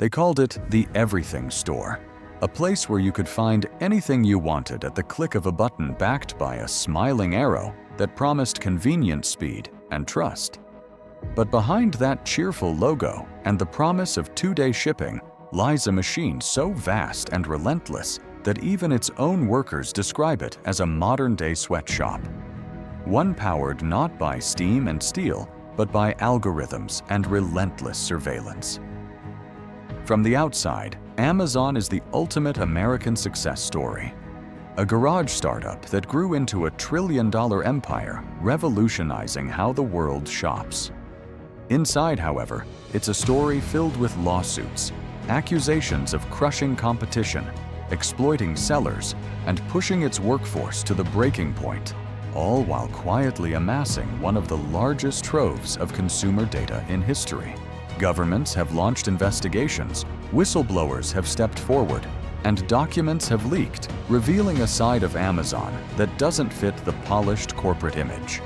They called it the Everything Store, a place where you could find anything you wanted at the click of a button, backed by a smiling arrow that promised convenient speed and trust. But behind that cheerful logo and the promise of 2-day shipping lies a machine so vast and relentless that even its own workers describe it as a modern-day sweatshop. One powered not by steam and steel, but by algorithms and relentless surveillance. From the outside, Amazon is the ultimate American success story. A garage startup that grew into a trillion-dollar empire, revolutionizing how the world shops. Inside, however, it's a story filled with lawsuits, accusations of crushing competition, exploiting sellers, and pushing its workforce to the breaking point, all while quietly amassing one of the largest troves of consumer data in history. Governments have launched investigations, whistleblowers have stepped forward, and documents have leaked, revealing a side of Amazon that doesn't fit the polished corporate image.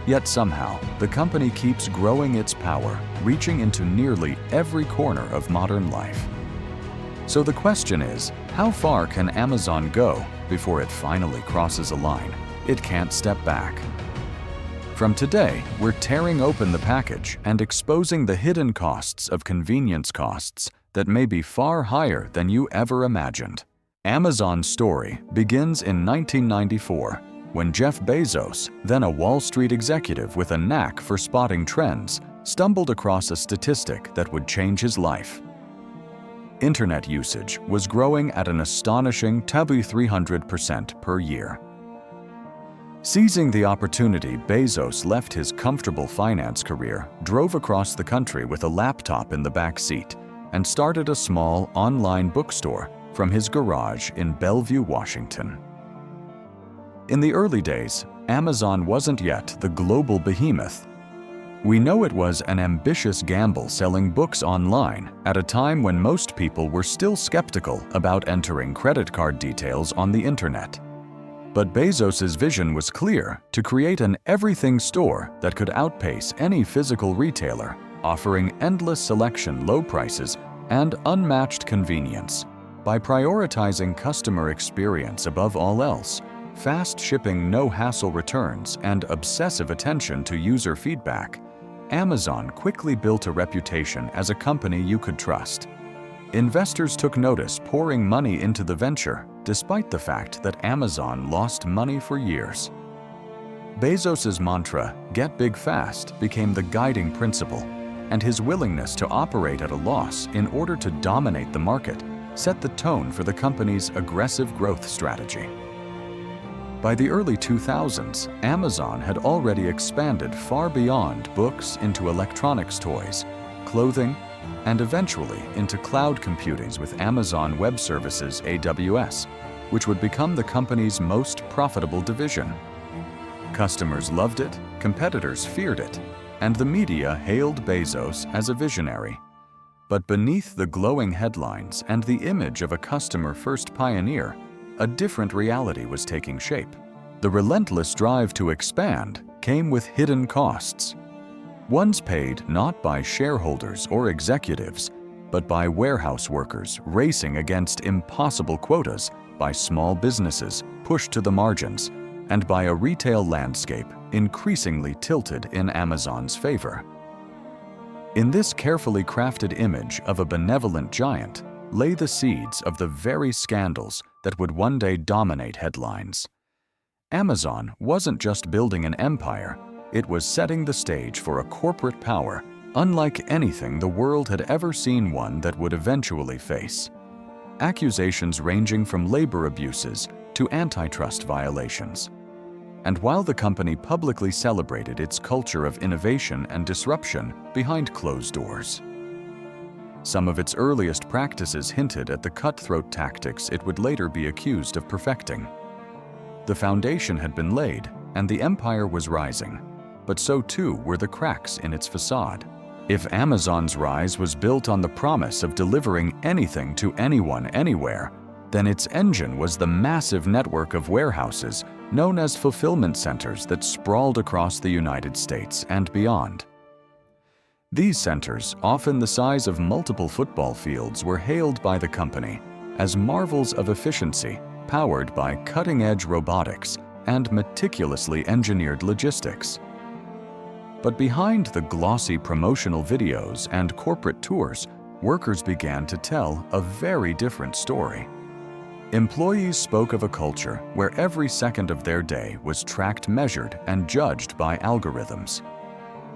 Yet somehow, the company keeps growing its power, reaching into nearly every corner of modern life. So the question is, how far can Amazon go before it finally crosses a line it can't step back? From today, we're tearing open the package and exposing the hidden costs of convenience costs that may be far higher than you ever imagined. Amazon's story begins in 1994, when Jeff Bezos, then a Wall Street executive with a knack for spotting trends, stumbled across a statistic that would change his life. Internet usage was growing at an astonishing 300% per year. Seizing the opportunity, Bezos left his comfortable finance career, drove across the country with a laptop in the back seat, and started a small online bookstore from his garage in Bellevue, Washington. In the early days, Amazon wasn't yet the global behemoth. We know it was an ambitious gamble selling books online at a time when most people were still skeptical about entering credit card details on the internet. But Bezos's vision was clear: to create an everything store that could outpace any physical retailer, offering endless selection, low prices, and unmatched convenience. By prioritizing customer experience above all else, fast shipping, no-hassle returns, and obsessive attention to user feedback, Amazon quickly built a reputation as a company you could trust. Investors took notice, pouring money into the venture, despite the fact that Amazon lost money for years. Bezos's mantra, "Get big fast," became the guiding principle, and his willingness to operate at a loss in order to dominate the market set the tone for the company's aggressive growth strategy. By the early 2000s, Amazon had already expanded far beyond books into electronics, toys, clothing, and eventually into cloud computing with Amazon Web Services (AWS), which would become the company's most profitable division. Customers loved it, competitors feared it, and the media hailed Bezos as a visionary. But beneath the glowing headlines and the image of a customer-first pioneer, a different reality was taking shape. The relentless drive to expand came with hidden costs. Ones paid not by shareholders or executives, but by warehouse workers racing against impossible quotas, by small businesses pushed to the margins, and by a retail landscape increasingly tilted in Amazon's favor. In this carefully crafted image of a benevolent giant lay the seeds of the very scandals that would one day dominate headlines. Amazon wasn't just building an empire, it was setting the stage for a corporate power unlike anything the world had ever seen, one that would eventually face accusations ranging from labor abuses to antitrust violations. And while the company publicly celebrated its culture of innovation and disruption behind closed doors, some of its earliest practices hinted at the cutthroat tactics it would later be accused of perfecting. The foundation had been laid, and the empire was rising, but so too were the cracks in its facade. If Amazon's rise was built on the promise of delivering anything to anyone, anywhere, then its engine was the massive network of warehouses known as fulfillment centers that sprawled across the United States and beyond. These centers, often the size of multiple football fields, were hailed by the company as marvels of efficiency, powered by cutting-edge robotics and meticulously engineered logistics. But behind the glossy promotional videos and corporate tours, workers began to tell a very different story. Employees spoke of a culture where every second of their day was tracked, measured, and judged by algorithms.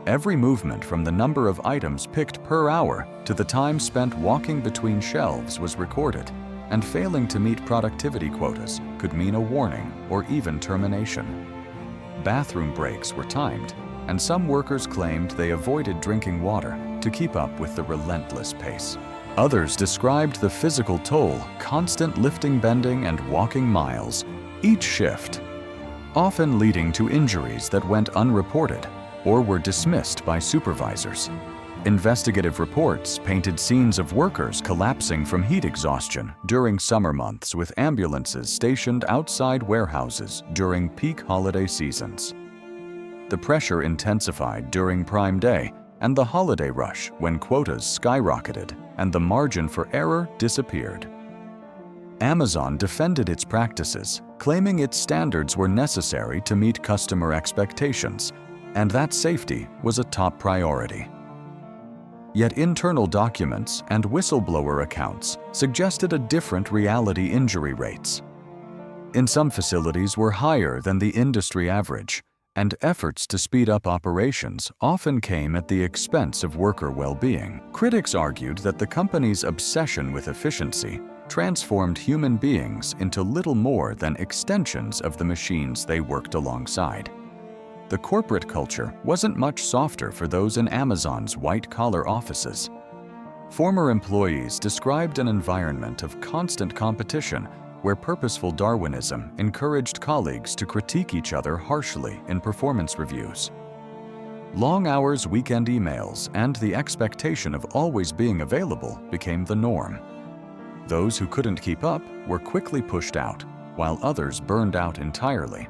Every movement, from the number of items picked per hour to the time spent walking between shelves, was recorded, and failing to meet productivity quotas could mean a warning or even termination. Bathroom breaks were timed, and some workers claimed they avoided drinking water to keep up with the relentless pace. Others described the physical toll, constant lifting, bending, and walking miles each shift, often leading to injuries that went unreported or were dismissed by supervisors. Investigative reports painted scenes of workers collapsing from heat exhaustion during summer months, with ambulances stationed outside warehouses during peak holiday seasons. The pressure intensified during Prime Day and the holiday rush, when quotas skyrocketed and the margin for error disappeared. Amazon defended its practices, claiming its standards were necessary to meet customer expectations, and that safety was a top priority. Yet internal documents and whistleblower accounts suggested a different reality. Injury rates in some facilities were higher than the industry average, and efforts to speed up operations often came at the expense of worker well-being. Critics argued that the company's obsession with efficiency transformed human beings into little more than extensions of the machines they worked alongside. The corporate culture wasn't much softer for those in Amazon's white-collar offices. Former employees described an environment of constant competition where purposeful Darwinism encouraged colleagues to critique each other harshly in performance reviews. Long hours, weekend emails, and the expectation of always being available became the norm. Those who couldn't keep up were quickly pushed out, while others burned out entirely.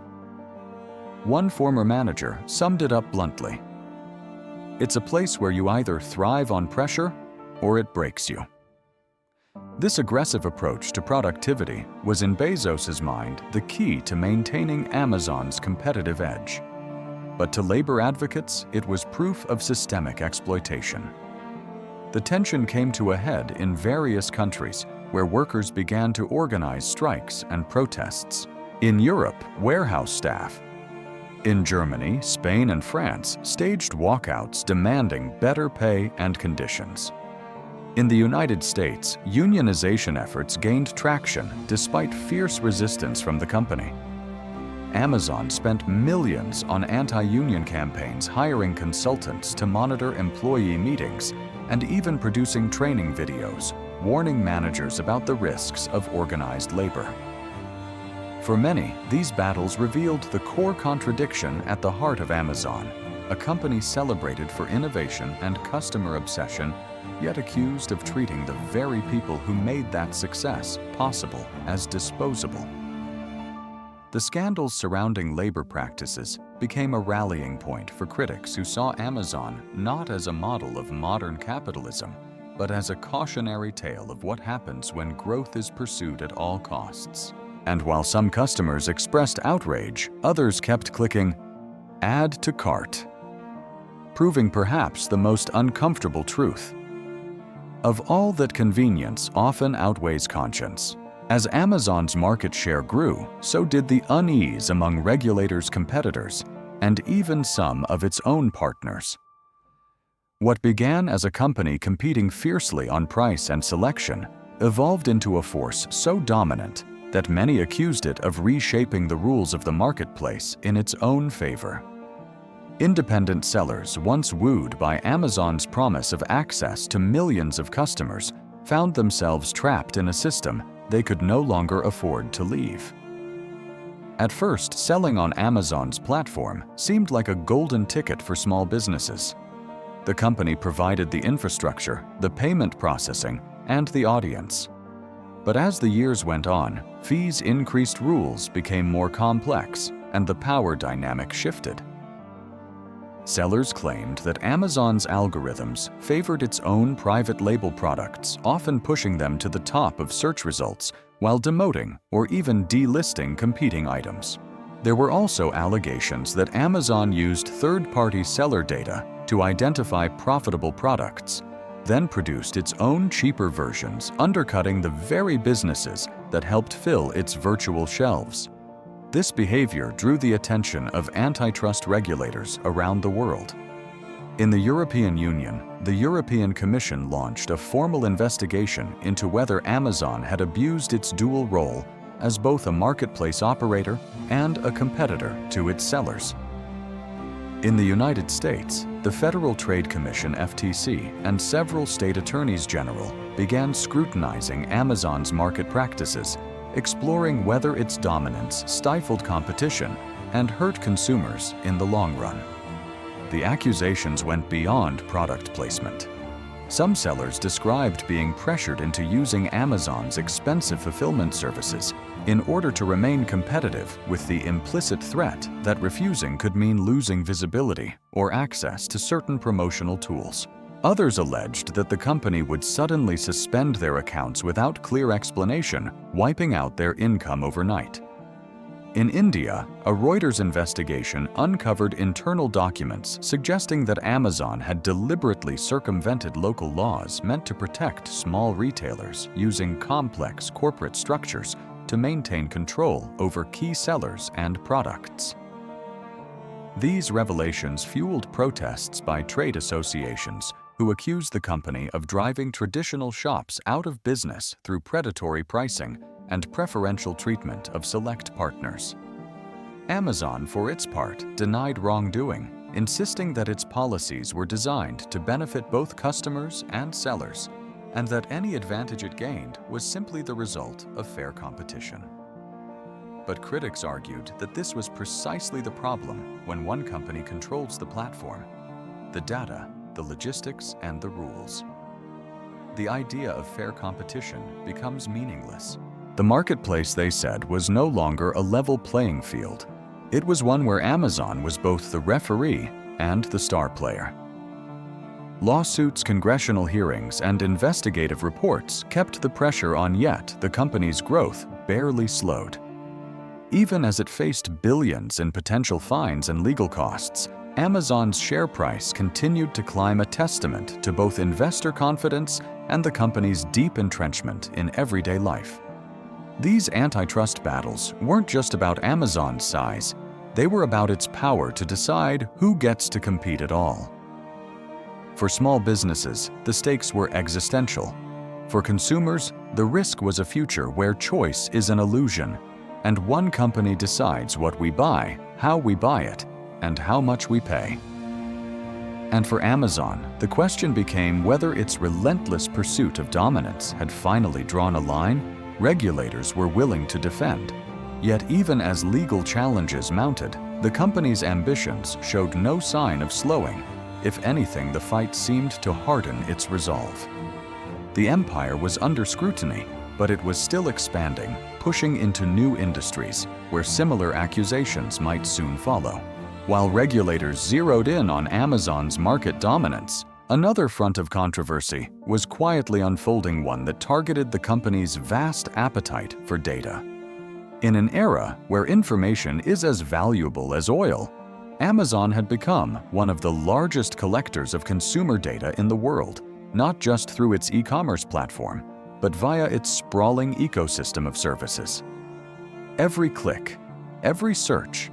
One former manager summed it up bluntly: "It's a place where you either thrive on pressure or it breaks you." This aggressive approach to productivity was, in Bezos's mind, the key to maintaining Amazon's competitive edge. But to labor advocates, it was proof of systemic exploitation. The tension came to a head in various countries, where workers began to organize strikes and protests. In Europe, warehouse staff. In Germany, Spain, and France staged walkouts demanding better pay and conditions. In the United States, unionization efforts gained traction despite fierce resistance from the company. Amazon spent millions on anti-union campaigns, hiring consultants to monitor employee meetings, and even producing training videos, warning managers about the risks of organized labor. For many, these battles revealed the core contradiction at the heart of Amazon, a company celebrated for innovation and customer obsession, yet accused of treating the very people who made that success possible as disposable. The scandals surrounding labor practices became a rallying point for critics who saw Amazon not as a model of modern capitalism, but as a cautionary tale of what happens when growth is pursued at all costs. And while some customers expressed outrage, others kept clicking "Add to cart," proving perhaps the most uncomfortable truth. Of all that, convenience often outweighs conscience. As Amazon's market share grew, so did the unease among regulators, competitors, and even some of its own partners. What began as a company competing fiercely on price and selection evolved into a force so dominant that many accused it of reshaping the rules of the marketplace in its own favor. Independent sellers, once wooed by Amazon's promise of access to millions of customers, found themselves trapped in a system they could no longer afford to leave. At first, selling on Amazon's platform seemed like a golden ticket for small businesses. The company provided the infrastructure, the payment processing, and the audience. But as the years went on, fees increased, rules became more complex, and the power dynamic shifted. Sellers claimed that Amazon's algorithms favored its own private label products, often pushing them to the top of search results while demoting or even delisting competing items. There were also allegations that Amazon used third-party seller data to identify profitable products, then produced its own cheaper versions, undercutting the very businesses that helped fill its virtual shelves. This behavior drew the attention of antitrust regulators around the world. In the European Union, the European Commission launched a formal investigation into whether Amazon had abused its dual role as both a marketplace operator and a competitor to its sellers. In the United States, the Federal Trade Commission (FTC) and several state attorneys general began scrutinizing Amazon's market practices, exploring whether its dominance stifled competition and hurt consumers in the long run. The accusations went beyond product placement. Some sellers described being pressured into using Amazon's expensive fulfillment services in order to remain competitive, with the implicit threat that refusing could mean losing visibility or access to certain promotional tools. Others alleged that the company would suddenly suspend their accounts without clear explanation, wiping out their income overnight. In India, a Reuters investigation uncovered internal documents suggesting that Amazon had deliberately circumvented local laws meant to protect small retailers using complex corporate structures to maintain control over key sellers and products. These revelations fueled protests by trade associations who accused the company of driving traditional shops out of business through predatory pricing and preferential treatment of select partners. Amazon, for its part, denied wrongdoing, insisting that its policies were designed to benefit both customers and sellers, and that any advantage it gained was simply the result of fair competition. But critics argued that this was precisely the problem when one company controls the platform: the data, the logistics, and the rules. The idea of fair competition becomes meaningless. The marketplace, they said, was no longer a level playing field. It was one where Amazon was both the referee and the star player. Lawsuits, congressional hearings, and investigative reports kept the pressure on, yet the company's growth barely slowed. Even as it faced billions in potential fines and legal costs, Amazon's share price continued to climb, a testament to both investor confidence and the company's deep entrenchment in everyday life. These antitrust battles weren't just about Amazon's size, they were about its power to decide who gets to compete at all. For small businesses, the stakes were existential. For consumers, the risk was a future where choice is an illusion, and one company decides what we buy, how we buy it, and how much we pay. And for Amazon, the question became whether its relentless pursuit of dominance had finally drawn a line regulators were willing to defend. Yet even as legal challenges mounted, the company's ambitions showed no sign of slowing. If anything, the fight seemed to harden its resolve. The empire was under scrutiny, but it was still expanding, pushing into new industries where similar accusations might soon follow. While regulators zeroed in on Amazon's market dominance, another front of controversy was quietly unfolding, one that targeted the company's vast appetite for data. In an era where information is as valuable as oil, Amazon had become one of the largest collectors of consumer data in the world, not just through its e-commerce platform, but via its sprawling ecosystem of services. Every click, every search,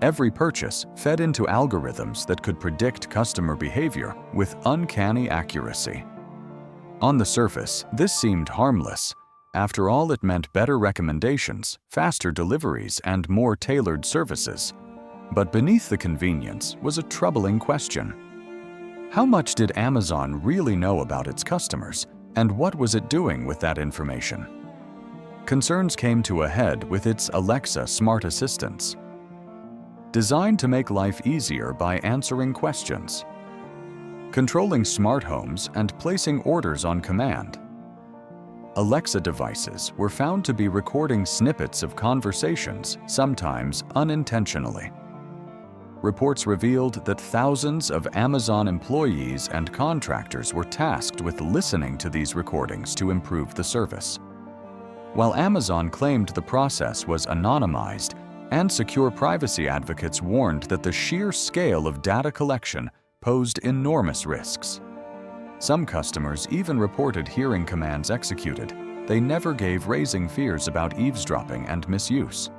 every purchase fed into algorithms that could predict customer behavior with uncanny accuracy. On the surface, this seemed harmless. After all, it meant better recommendations, faster deliveries, and more tailored services. But beneath the convenience was a troubling question. How much did Amazon really know about its customers, and what was it doing with that information? Concerns came to a head with its Alexa smart assistants. Designed to make life easier by answering questions, controlling smart homes, and placing orders on command, Alexa devices were found to be recording snippets of conversations, sometimes unintentionally. reports revealed that thousands of Amazon employees and contractors were tasked with listening to these recordings to improve the service. While Amazon claimed the process was anonymized, and secure privacy advocates warned that the sheer scale of data collection posed enormous risks. Some customers even reported hearing commands executed. They never gave raising fears about eavesdropping and misuse.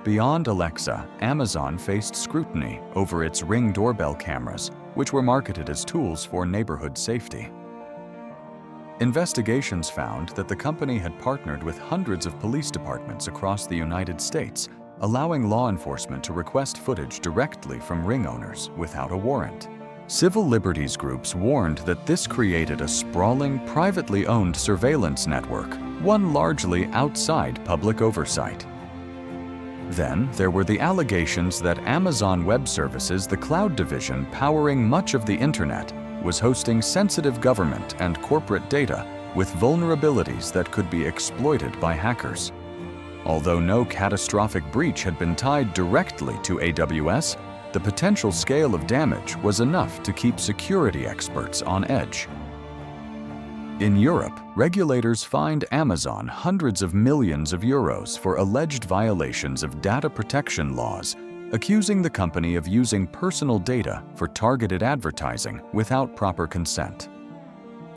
Beyond Alexa, Amazon faced scrutiny over its Ring doorbell cameras, which were marketed as tools for neighborhood safety. Investigations found that the company had partnered with hundreds of police departments across the United States, allowing law enforcement to request footage directly from Ring owners without a warrant. Civil liberties groups warned that this created a sprawling, privately owned surveillance network, one largely outside public oversight. Then there were the allegations that Amazon Web Services, the cloud division powering much of the internet, was hosting sensitive government and corporate data with vulnerabilities that could be exploited by hackers. Although no catastrophic breach had been tied directly to AWS, the potential scale of damage was enough to keep security experts on edge. In Europe, regulators fined Amazon hundreds of millions of euros for alleged violations of data protection laws, accusing the company of using personal data for targeted advertising without proper consent.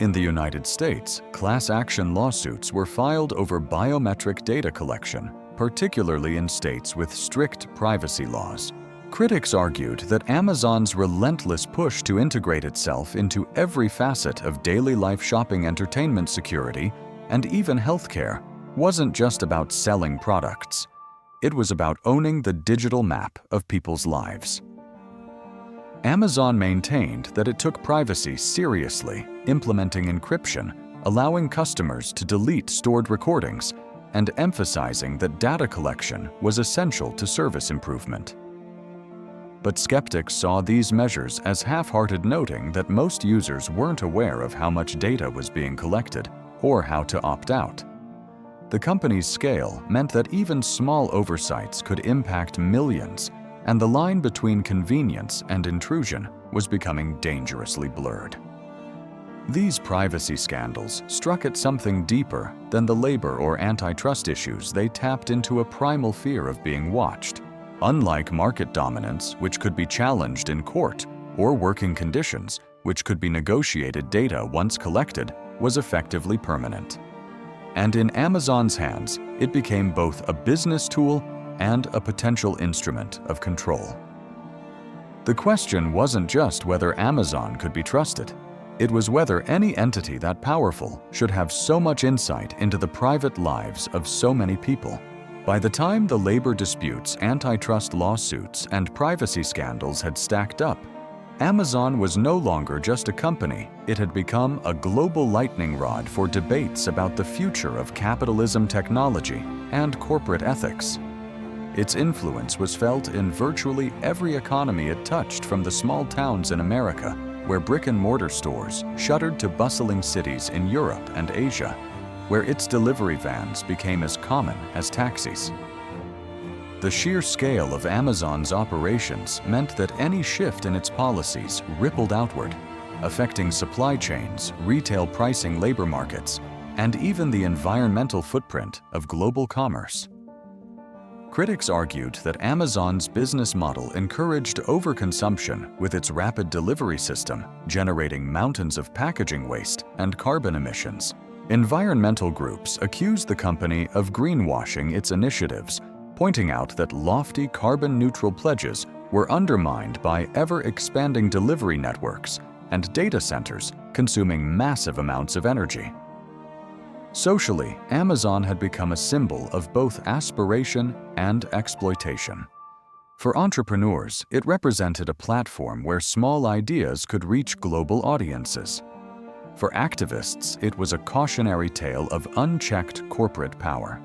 In the United States, class action lawsuits were filed over biometric data collection, particularly in states with strict privacy laws. Critics argued that Amazon's relentless push to integrate itself into every facet of daily life shopping, entertainment, security, and even healthcare wasn't just about selling products. It was about owning the digital map of people's lives. Amazon maintained that it took privacy seriously, implementing encryption, allowing customers to delete stored recordings, and emphasizing that data collection was essential to service improvement. But skeptics saw these measures as half-hearted, noting that most users weren't aware of how much data was being collected or how to opt out. The company's scale meant that even small oversights could impact millions, and the line between convenience and intrusion was becoming dangerously blurred. These privacy scandals struck at something deeper than the labor or antitrust issues. They tapped into a primal fear of being watched. Unlike market dominance, which could be challenged in court, or working conditions, which could be negotiated, data once collected was effectively permanent. And in Amazon's hands, it became both a business tool and a potential instrument of control. The question wasn't just whether Amazon could be trusted. It was whether any entity that powerful should have so much insight into the private lives of so many people. By the time the labor disputes, antitrust lawsuits, and privacy scandals had stacked up, Amazon was no longer just a company. It had become a global lightning rod for debates about the future of capitalism, technology, and corporate ethics. Its influence was felt in virtually every economy it touched, from the small towns in America, where brick-and-mortar stores shuttered, to bustling cities in Europe and Asia, where its delivery vans became as common as taxis. The sheer scale of Amazon's operations meant that any shift in its policies rippled outward, affecting supply chains, retail pricing, labor markets, and even the environmental footprint of global commerce. Critics argued that Amazon's business model encouraged overconsumption, with its rapid delivery system generating mountains of packaging waste and carbon emissions. Environmental groups accused the company of greenwashing its initiatives, pointing out that lofty carbon-neutral pledges were undermined by ever-expanding delivery networks and data centers consuming massive amounts of energy. Socially, Amazon had become a symbol of both aspiration and exploitation. For entrepreneurs, it represented a platform where small ideas could reach global audiences. For activists, it was a cautionary tale of unchecked corporate power.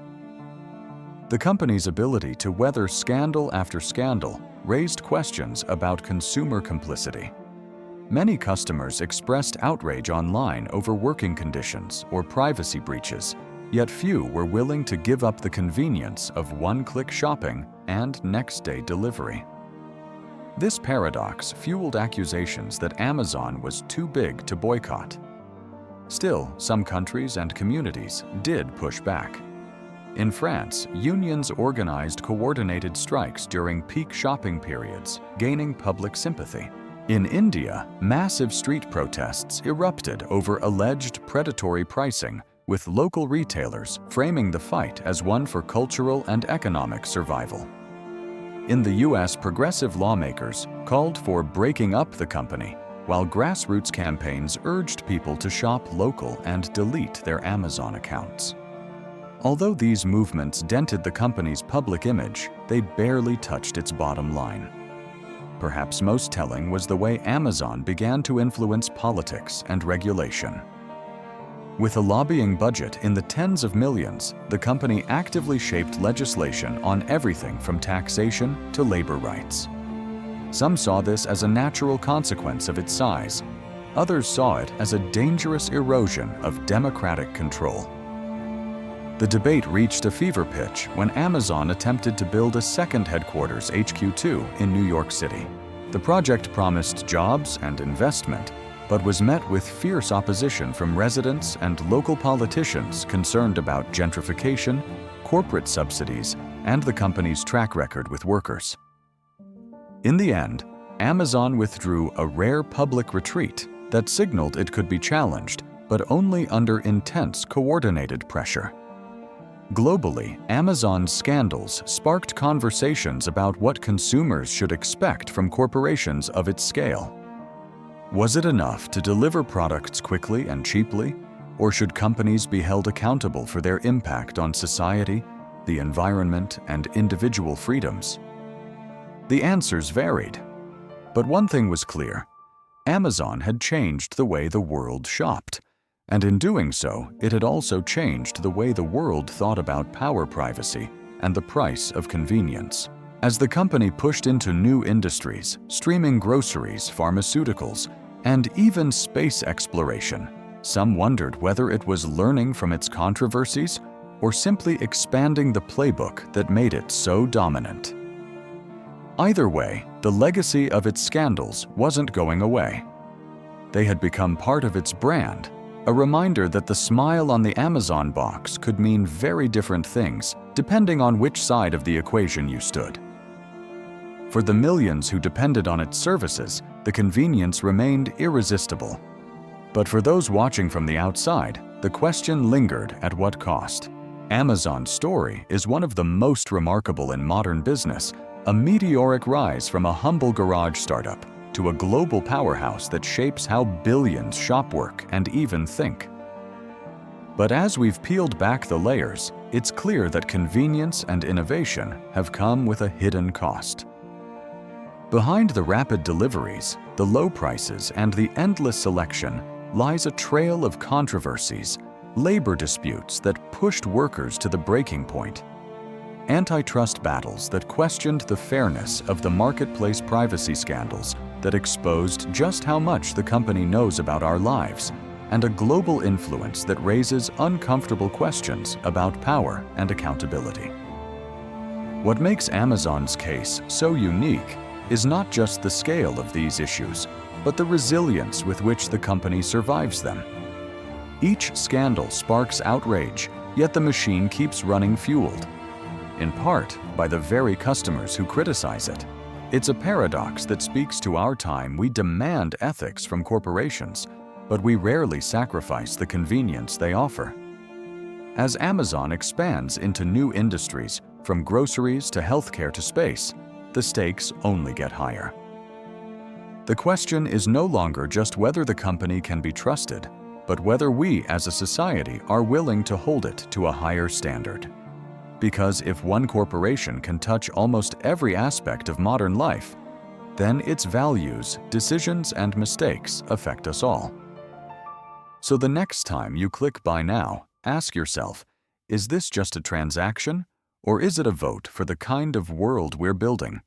The company's ability to weather scandal after scandal raised questions about consumer complicity. Many customers expressed outrage online over working conditions or privacy breaches, yet few were willing to give up the convenience of one-click shopping and next-day delivery. This paradox fueled accusations that Amazon was too big to boycott. Still, some countries and communities did push back. In France, unions organized coordinated strikes during peak shopping periods, gaining public sympathy. In India, massive street protests erupted over alleged predatory pricing, with local retailers framing the fight as one for cultural and economic survival. In the US, progressive lawmakers called for breaking up the company, while grassroots campaigns urged people to shop local and delete their Amazon accounts. Although these movements dented the company's public image, they barely touched its bottom line. Perhaps most telling was the way Amazon began to influence politics and regulation. With a lobbying budget in the tens of millions, the company actively shaped legislation on everything from taxation to labor rights. Some saw this as a natural consequence of its size. Others saw it as a dangerous erosion of democratic control. The debate reached a fever pitch when Amazon attempted to build a second headquarters HQ2 in New York City. The project promised jobs and investment, but was met with fierce opposition from residents and local politicians concerned about gentrification, corporate subsidies, and the company's track record with workers. In the end, Amazon withdrew a rare public retreat that signaled it could be challenged, but only under intense coordinated pressure. Globally, Amazon's scandals sparked conversations about what consumers should expect from corporations of its scale. Was it enough to deliver products quickly and cheaply, or should companies be held accountable for their impact on society, the environment, and individual freedoms? The answers varied, but one thing was clear: Amazon had changed the way the world shopped. And in doing so, it had also changed the way the world thought about power privacy and the price of convenience. As the company pushed into new industries, streaming groceries, pharmaceuticals, and even space exploration, some wondered whether it was learning from its controversies or simply expanding the playbook that made it so dominant. Either way, the legacy of its scandals wasn't going away. They had become part of its brand, a reminder that the smile on the Amazon box could mean very different things depending on which side of the equation you stood. For the millions who depended on its services, the convenience remained irresistible. But for those watching from the outside, the question lingered: at what cost? Amazon's story is one of the most remarkable in modern business, a meteoric rise from a humble garage startup to a global powerhouse that shapes how billions shop, work, and even think. But as we've peeled back the layers, it's clear that convenience and innovation have come with a hidden cost. Behind the rapid deliveries, the low prices, and the endless selection lies a trail of controversies, labor disputes that pushed workers to the breaking point, antitrust battles that questioned the fairness of the marketplace privacy scandals that exposed just how much the company knows about our lives, and a global influence that raises uncomfortable questions about power and accountability. What makes Amazon's case so unique is not just the scale of these issues, but the resilience with which the company survives them. Each scandal sparks outrage, yet the machine keeps running fueled, in part by the very customers who criticize it. It's a paradox that speaks to our time. We demand ethics from corporations, but we rarely sacrifice the convenience they offer. As Amazon expands into new industries, from groceries to healthcare to space, the stakes only get higher. The question is no longer just whether the company can be trusted, but whether we as a society are willing to hold it to a higher standard. Because if one corporation can touch almost every aspect of modern life, then its values, decisions, and mistakes affect us all. So the next time you click Buy Now, ask yourself, is this just a transaction, or is it a vote for the kind of world we're building?